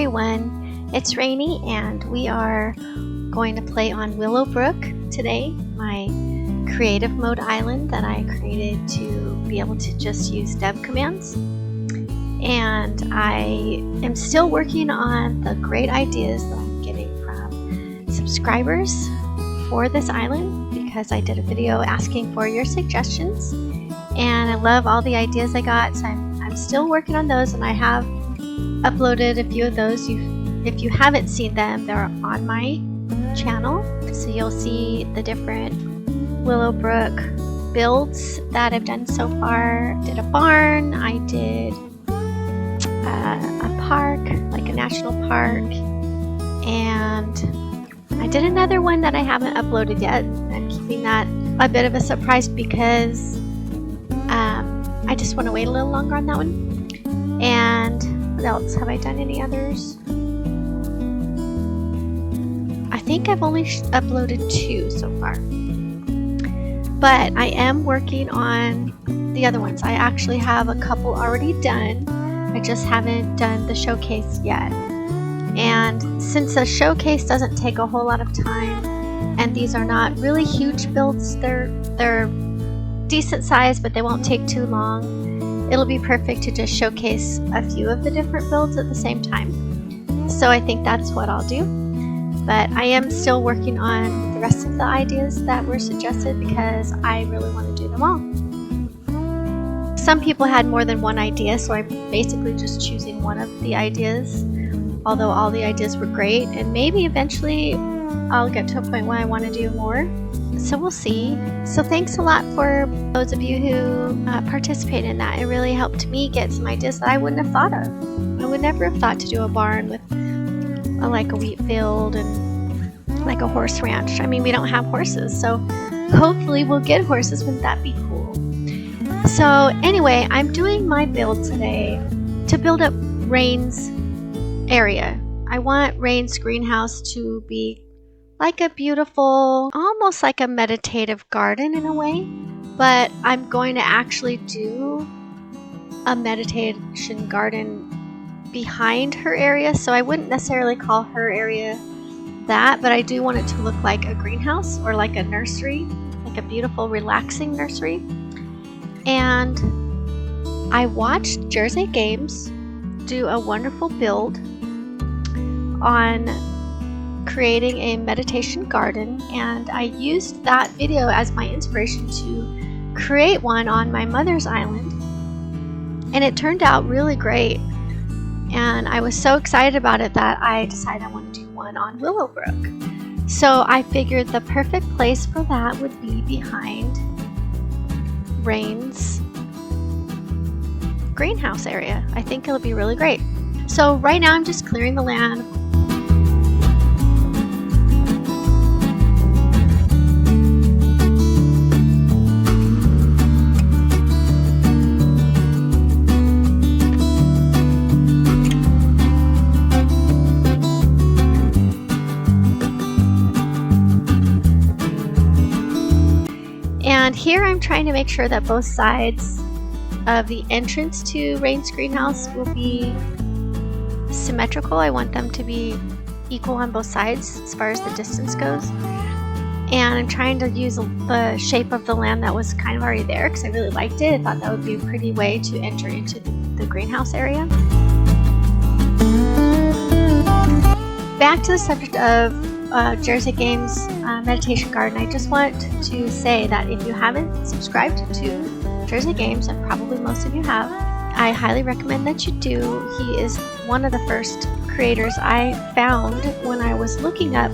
everyone, it's Rayne and we are going to play on Willowbrook today, my creative mode island that I created to be able to just use dev commands. And I am still working on the great ideas that I'm getting from subscribers for this island because I did a video asking for your suggestions and I love all the ideas I got, so I'm still working on those, and I have uploaded a few of those. If you haven't seen them, they're on my channel, so you'll see the different Willowbrook builds that I've done so far. I did a barn, I did a park, like a national park, and I did another one that I haven't uploaded yet. I'm keeping that a bit of a surprise because I just want to wait a little longer on that one. And what else? Have I done any others? I think I've only uploaded 2 so far. But I am working on the other ones. I actually have a couple already done. I just haven't done the showcase yet. And since the showcase doesn't take a whole lot of time, and these are not really huge builds, they're decent size, but they won't take too long. It'll be perfect to just showcase a few of the different builds at the same time. So I think that's what I'll do. But I am still working on the rest of the ideas that were suggested because I really want to do them all. Some people had more than one idea, so I'm basically just choosing one of the ideas, although all the ideas were great, and maybe eventually I'll get to a point where I want to do more. So we'll see. So thanks a lot for those of you who participated in that. It really helped me get some ideas that I wouldn't have thought of. I would never have thought to do a barn with like a wheat field and like a horse ranch. I mean, we don't have horses, so hopefully we'll get horses. Wouldn't that be cool? So anyway, I'm doing my build today to build up Rayne's area. I want Rayne's greenhouse to be like a beautiful, almost like a meditative garden in a way, but I'm going to actually do a meditation garden behind her area, so I wouldn't necessarily call her area that, but I do want it to look like a greenhouse or like a nursery, like a beautiful relaxing nursery. And I watched Jersey Games do a wonderful build on creating a meditation garden, and I used that video as my inspiration to create one on my mother's island, and it turned out really great, and I was so excited about it that I decided I want to do one on Willowbrook. So I figured the perfect place for that would be behind Rayne's greenhouse area. I think it'll be really great. So right now I'm just clearing the land. And here I'm trying to make sure that both sides of the entrance to Rayne's greenhouse will be symmetrical. I want them to be equal on both sides as far as the distance goes. And I'm trying to use the shape of the land that was kind of already there because I really liked it. I thought that would be a pretty way to enter into the greenhouse area. Back to the subject of Jersey Games meditation garden, I just want to say that if you haven't subscribed to Jersey Games, and probably most of you have, I highly recommend that you do. He is one of the first creators I found when I was looking up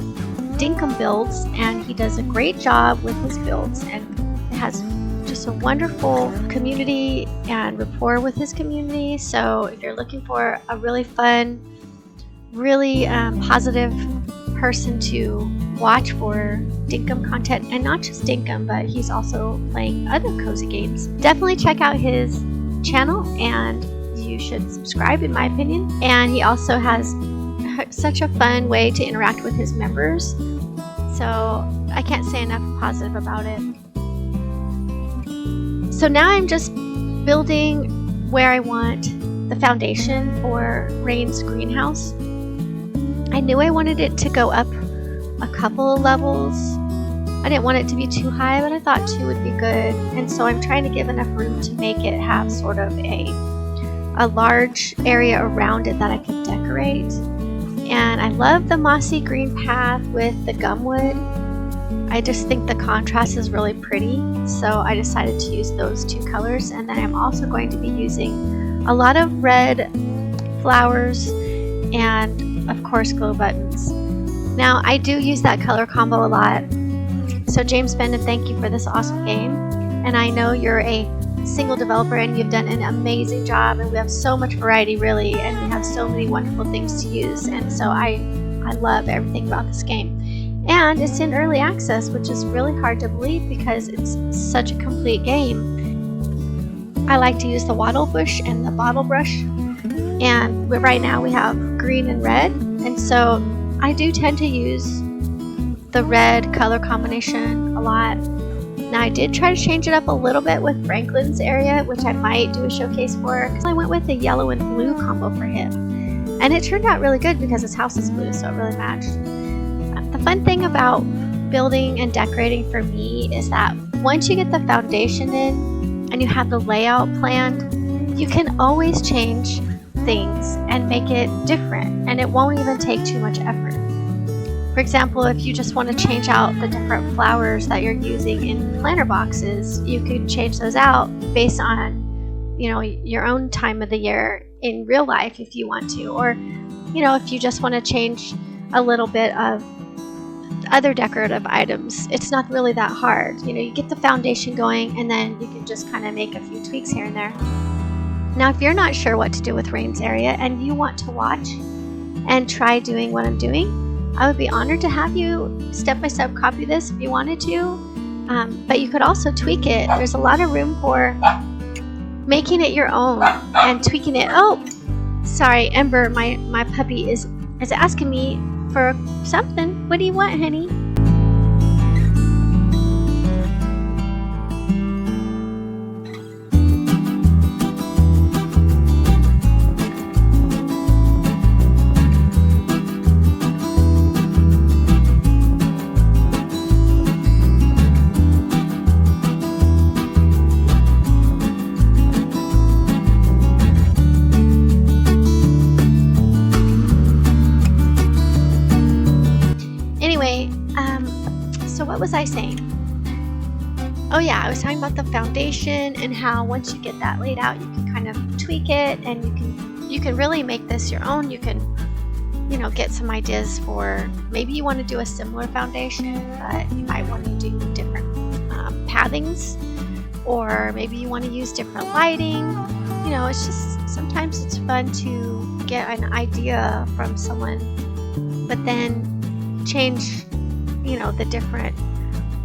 Dinkum builds, and he does a great job with his builds and has just a wonderful community and rapport with his community. So if you're looking for a really fun, really positive person to watch for Dinkum content, and not just Dinkum, but he's also playing other cozy games, definitely check out his channel, and you should subscribe in my opinion. And he also has such a fun way to interact with his members, so I can't say enough positive about it. So now I'm just building where I want the foundation for Rayne's greenhouse. knew I wanted it to go up a couple of levels. I didn't want it to be too high, but I thought 2 would be good. And so I'm trying to give enough room to make it have sort of a large area around it that I could decorate. And I love the mossy green path with the gumwood. I just think the contrast is really pretty, so I decided to use those 2 colors. And then I'm also going to be using a lot of red flowers and of course glow buttons. Now I do use that color combo a lot. So James Bendon, thank you for this awesome game. And I know you're a single developer and you've done an amazing job, and we have so much variety really, and we have so many wonderful things to use, and so I love everything about this game. And it's in early access, which is really hard to believe because it's such a complete game. I like to use the wattle bush and the bottle brush, and right now we have green and red, and so I do tend to use the red color combination a lot. Now I did try to change it up a little bit with Franklin's area, which I might do a showcase for, because I went with the yellow and blue combo for him. And it turned out really good because his house is blue, so it really matched. The fun thing about building and decorating for me is that once you get the foundation in and you have the layout planned, you can always change things and make it different, and it won't even take too much effort. For example, if you just want to change out the different flowers that you're using in planter boxes, you could change those out based on, you know, your own time of the year in real life if you want to. Or, you know, if you just want to change a little bit of other decorative items, it's not really that hard. You know, you get the foundation going and then you can just kind of make a few tweaks here and there. Now, if you're not sure what to do with Rayne's area and you want to watch and try doing what I'm doing, I would be honored to have you step-by-step copy this if you wanted to, but you could also tweak it. There's a lot of room for making it your own and tweaking it. Oh, sorry, Ember, my puppy is asking me for something. What do you want, honey? So what was I saying? Oh yeah, I was talking about the foundation and how once you get that laid out, you can kind of tweak it, and you can really make this your own. You can, you know, get some ideas for maybe you want to do a similar foundation, but you might want to do different pathings, or maybe you want to use different lighting. You know, it's just sometimes it's fun to get an idea from someone, but then change, you know, the different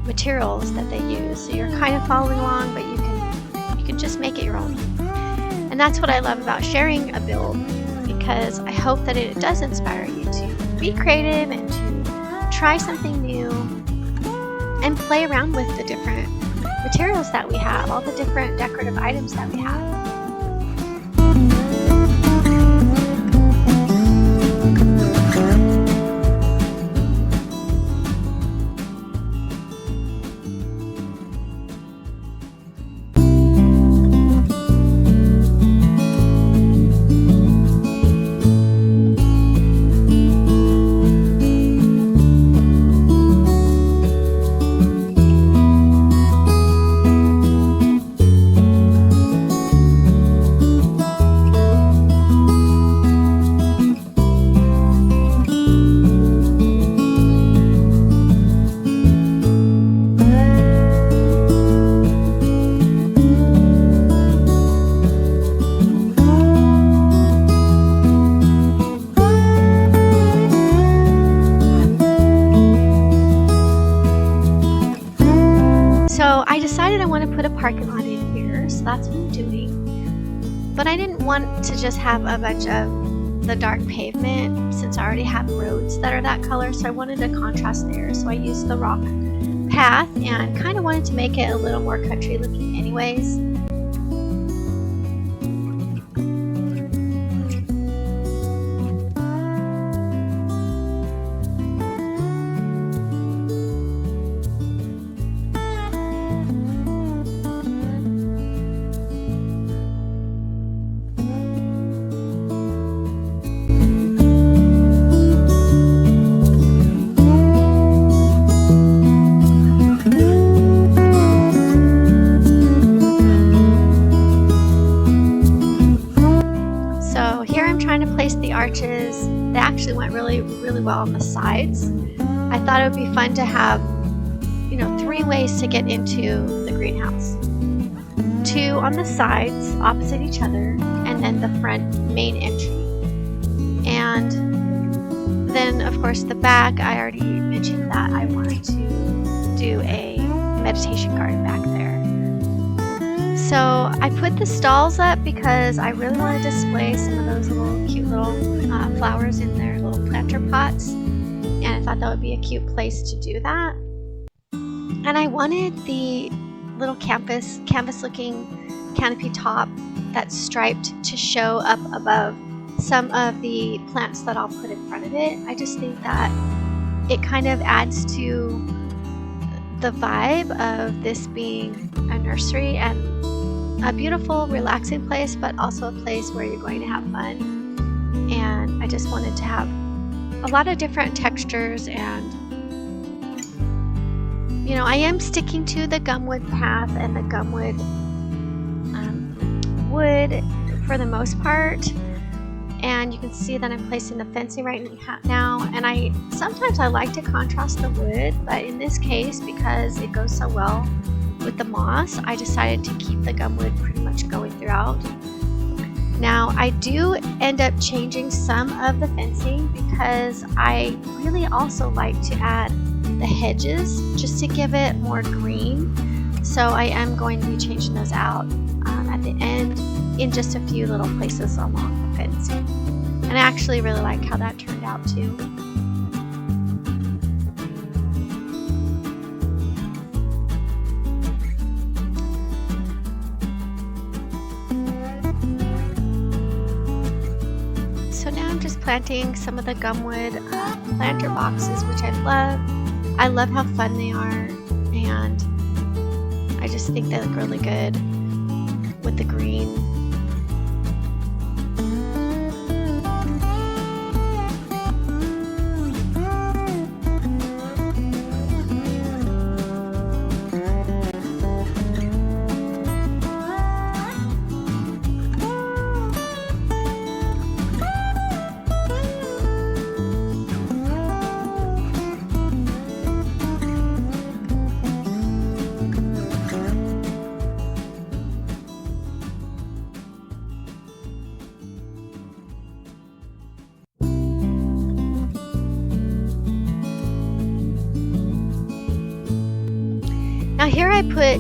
materials that they use. So you're kind of following along, but you can just make it your own. And that's what I love about sharing a build, because I hope that it does inspire you to be creative and to try something new and play around with the different materials that we have, all the different decorative items that we have. So I decided I want to put a parking lot in here, so that's what I'm doing. But I didn't want to just have a bunch of the dark pavement, since I already have roads that are that color, so I wanted a contrast there. So I used the rock path and kind of wanted to make it a little more country looking anyways. arches, they actually went really, really well on the sides. I thought it would be fun to have, you know, 3 ways to get into the greenhouse. 2 on the sides opposite each other, and then the front main entry. And then of course the back, I already mentioned that I wanted to do a meditation garden back there. So I put the stalls up because I really want to display some of those little cute little flowers in their little planter pots, and I thought that would be a cute place to do that. And I wanted the little canvas looking canopy top that's striped to show up above some of the plants that I'll put in front of it. I just think that it kind of adds to the vibe of this being a nursery and a beautiful, relaxing place, but also a place where you're going to have fun. And I just wanted to have a lot of different textures, and you know, I am sticking to the gumwood path and the gumwood wood for the most part. And you can see that I'm placing the fencing right now, and sometimes I like to contrast the wood, but in this case, because it goes so well with the moss, I decided to keep the gumwood pretty much going throughout. Now I do end up changing some of the fencing because I really also like to add the hedges just to give it more green. So I am going to be changing those out at the end in just a few little places along the fencing. And I actually really like how that turned out too. So now I'm just planting some of the gumwood planter boxes, which I love. I love how fun they are, and I just think they look really good with the green. Now here I put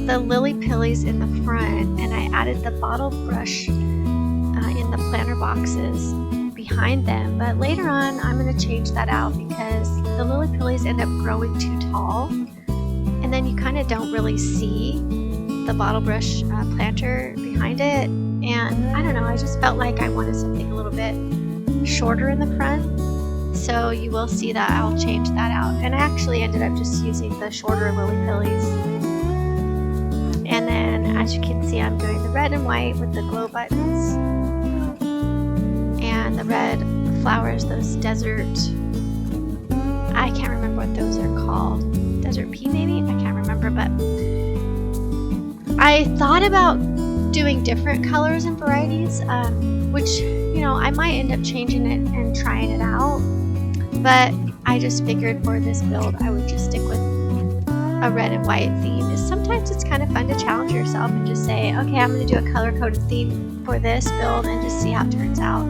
the lily pillies in the front, and I added the bottle brush in the planter boxes behind them, but later on I'm going to change that out because the lily pillies end up growing too tall, and then you kind of don't really see the bottle brush planter behind it. And I don't know, I just felt like I wanted something a little bit shorter in the front. So you will see that I'll change that out. And I actually ended up just using the shorter lily pillies. And then as you can see, I'm doing the red and white with the glow buttons. And the red flowers, those desert, I can't remember what those are called. Desert pea maybe? I can't remember, but I thought about doing different colors and varieties, which, you know, I might end up changing it and trying it out. But I just figured for this build I would just stick with a red and white theme. Sometimes it's kind of fun to challenge yourself and just say, okay, I'm going to do a color-coded theme for this build and just see how it turns out.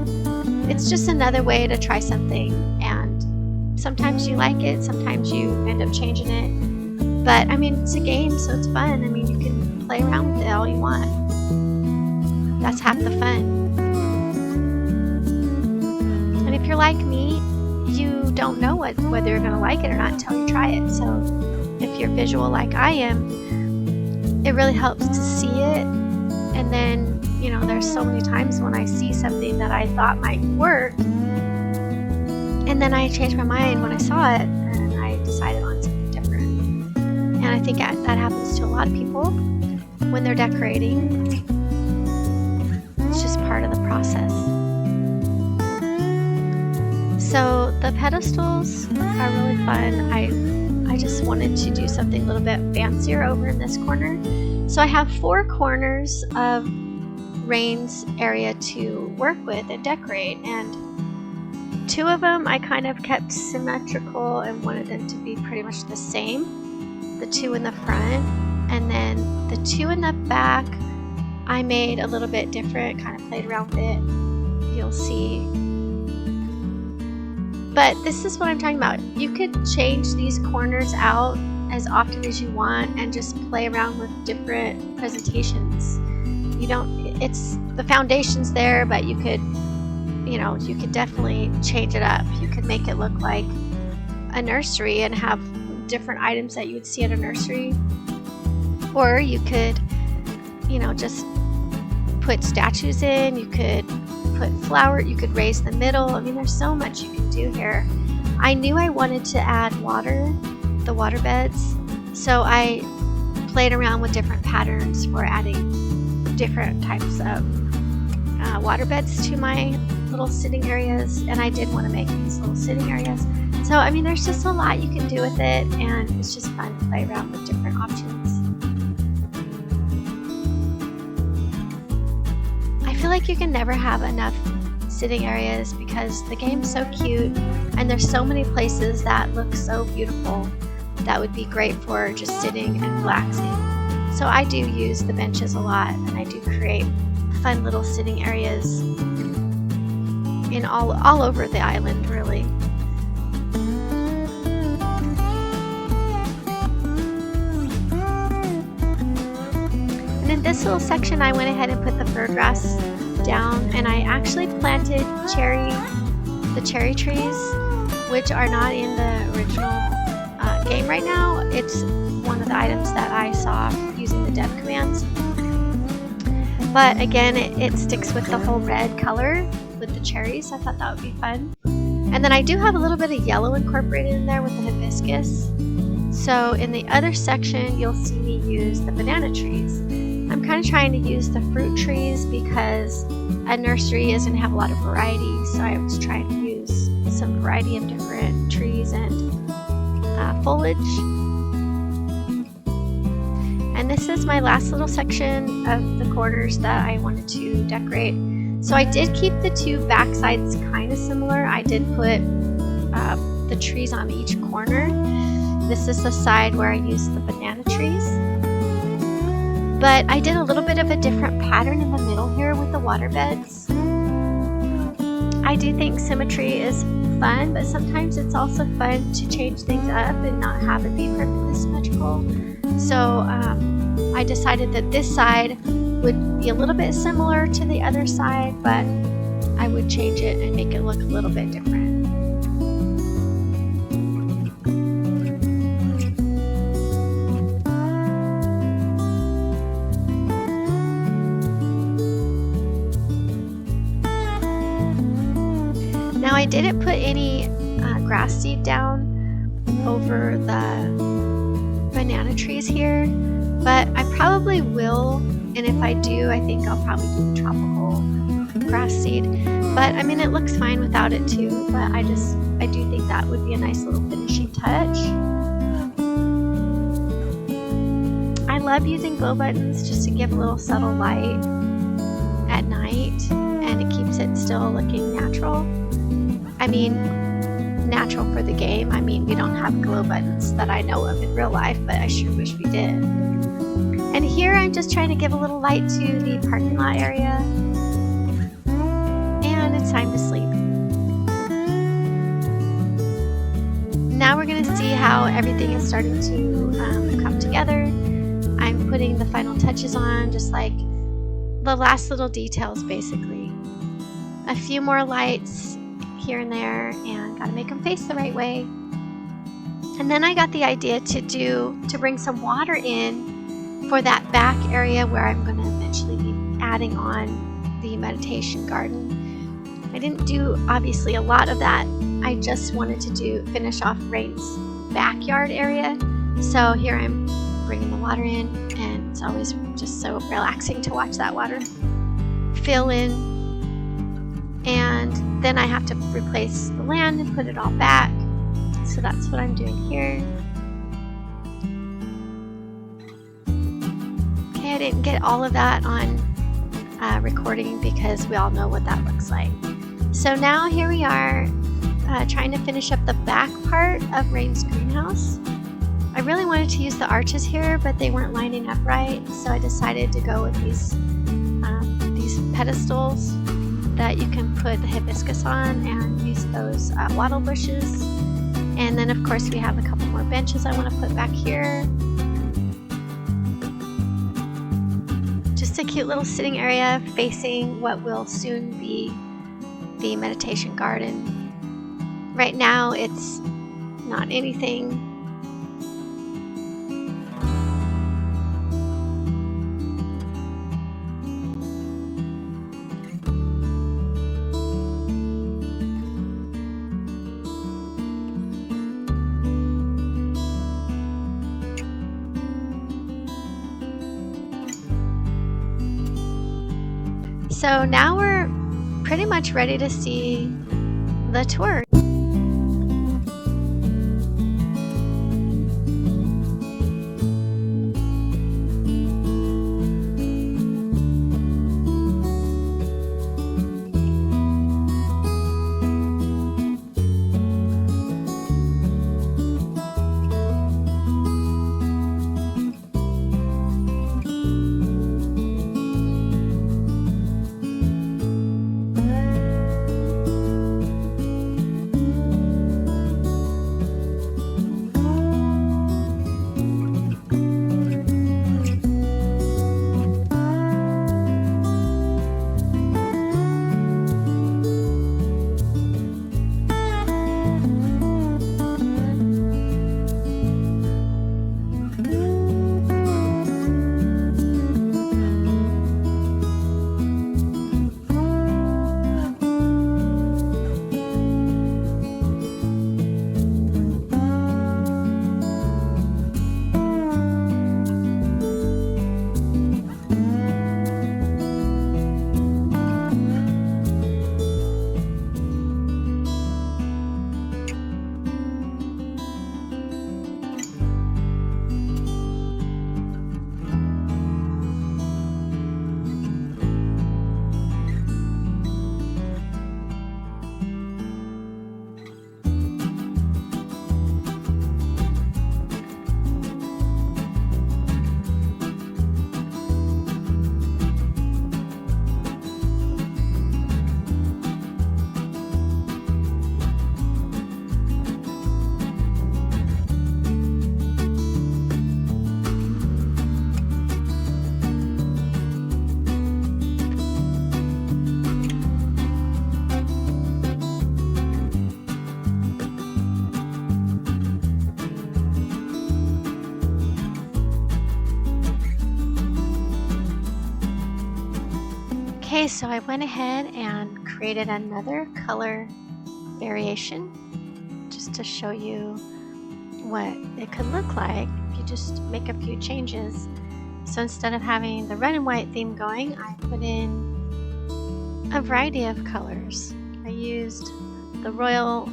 It's just another way to try something, and sometimes you like it, sometimes you end up changing it. But I mean, it's a game, so it's fun. I mean, you can play around with it all you want. That's half the fun. And if you're like me, you don't know whether you're going to like it or not until you try it. So if you're visual like I am, it really helps to see it. And then, you know, there's so many times when I see something that I thought might work, and then I changed my mind when I saw it and I decided on something different. And I think that happens to a lot of people when they're decorating. It's just part of the process. So the pedestals are really fun. I just wanted to do something a little bit fancier over in this corner. So I have 4 corners of Rayne's area to work with and decorate, and 2 of them I kind of kept symmetrical and wanted them to be pretty much the same. The 2 in the front, and then the 2 in the back I made a little bit different, kind of played around with it. You'll see. But this is what I'm talking about. You could change these corners out as often as you want and just play around with different presentations. You don't, it's, the foundation's there, but you could, you know, you could definitely change it up. You could make it look like a nursery and have different items that you would see at a nursery. Or you could, you know, just put statues in. You could put flower, you could raise the middle. I mean, there's so much you can do here. I knew I wanted to add water, the water beds, so I played around with different patterns for adding different types of water beds to my little sitting areas, and I did want to make these little sitting areas. So I mean, there's just a lot you can do with it, and it's just fun to play around with different options. I feel like you can never have enough sitting areas because the game's so cute and there's so many places that look so beautiful that would be great for just sitting and relaxing. So I do use the benches a lot, and I do create fun little sitting areas in all over the island, really. And in this little section I went ahead and put the fir grass down, and I actually planted the cherry trees, which are not in the original game right now. It's one of the items that I saw using the dev commands. But again, it sticks with the whole red color with the cherries. I thought that would be fun. And then I do have a little bit of yellow incorporated in there with the hibiscus. So in the other section, you'll see me use the banana trees. I'm kind of trying to use the fruit trees because a nursery is going to have a lot of variety, so I was trying to use some variety of different trees and foliage. And this is my last little section of the corners that I wanted to decorate. So I did keep the 2 back sides kind of similar. I did put the trees on each corner. This is the side where I used the banana trees. But I did a little bit of a different pattern in the middle here with the water beds. I do think symmetry is fun, but sometimes it's also fun to change things up and not have it be perfectly symmetrical. So I decided that this side would be a little bit similar to the other side, but I would change it and make it look a little bit different. Now I didn't put any grass seed down over the banana trees here, but I probably will, and if I do, I think I'll probably do tropical grass seed. But I mean, it looks fine without it too, but I do think that would be a nice little finishing touch. I love using glow buttons just to give a little subtle light at night, and it keeps it still looking natural. I mean, natural for the game. I mean, we don't have glow buttons that I know of in real life, but I sure wish we did. And here I'm just trying to give a little light to the parking lot area. And it's time to sleep. Now we're going to see how everything is starting to come together. I'm putting the final touches on, just like the last little details, basically. A few more lights here and there, and gotta make them face the right way. And then I got the idea to bring some water in for that back area where I'm going to eventually be adding on the meditation garden. I didn't do obviously a lot of that. I just wanted to finish off Rayne's backyard area. So here I'm bringing the water in, and it's always just so relaxing to watch that water fill in. And then I have to replace the land and put it all back. So that's what I'm doing here. Okay, I didn't get all of that on recording because we all know what that looks like. So now here we are trying to finish up the back part of Rayne's greenhouse. I really wanted to use the arches here, but they weren't lining up right, so I decided to go with these pedestals that you can put the hibiscus on and use those wattle bushes. And then of course we have a couple more benches I want to put back here. Just a cute little sitting area facing what will soon be the meditation garden. Right now it's not anything. So now we're pretty much ready to see the tour. Okay, so I went ahead and created another color variation just to show you what it could look like if you just make a few changes. So instead of having the red and white theme going, I put in a variety of colors. I used the royal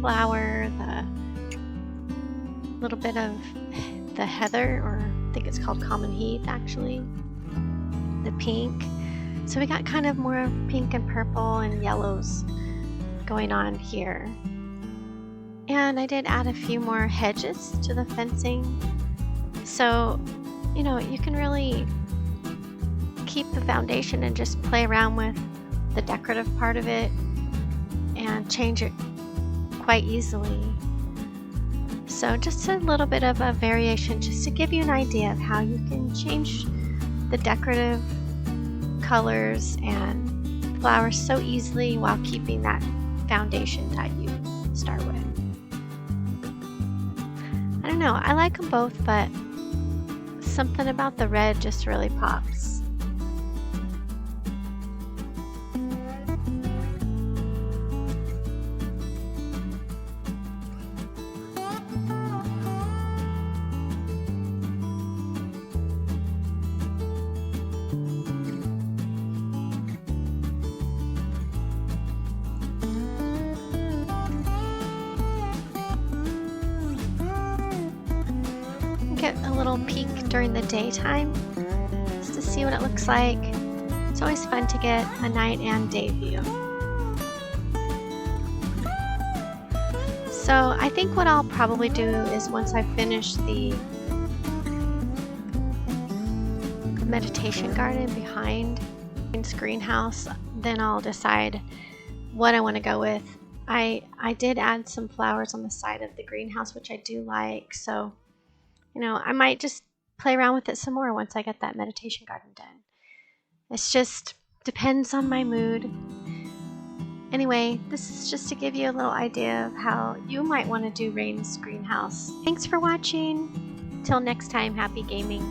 flower, the little bit of the heather, or I think it's called common heath actually, the pink. So we got kind of more of pink and purple and yellows going on here. And I did add a few more hedges to the fencing. So, you know, you can really keep the foundation and just play around with the decorative part of it and change it quite easily. So just a little bit of a variation just to give you an idea of how you can change the decorative colors and flowers so easily while keeping that foundation that you start with. I don't know, I like them both, but something about the red just really pops. Get a little peek during the daytime just to see what it looks like. It's always fun to get a night and day view. So I think what I'll probably do is once I finish the meditation garden behind Rayne's greenhouse, then I'll decide what I want to go with. I did add some flowers on the side of the greenhouse, which I do like, so you know, I might just play around with it some more once I get that meditation garden done. It's just depends on my mood. Anyway, this is just to give you a little idea of how you might want to do Rayne's greenhouse. Thanks for watching. Till next time, happy gaming.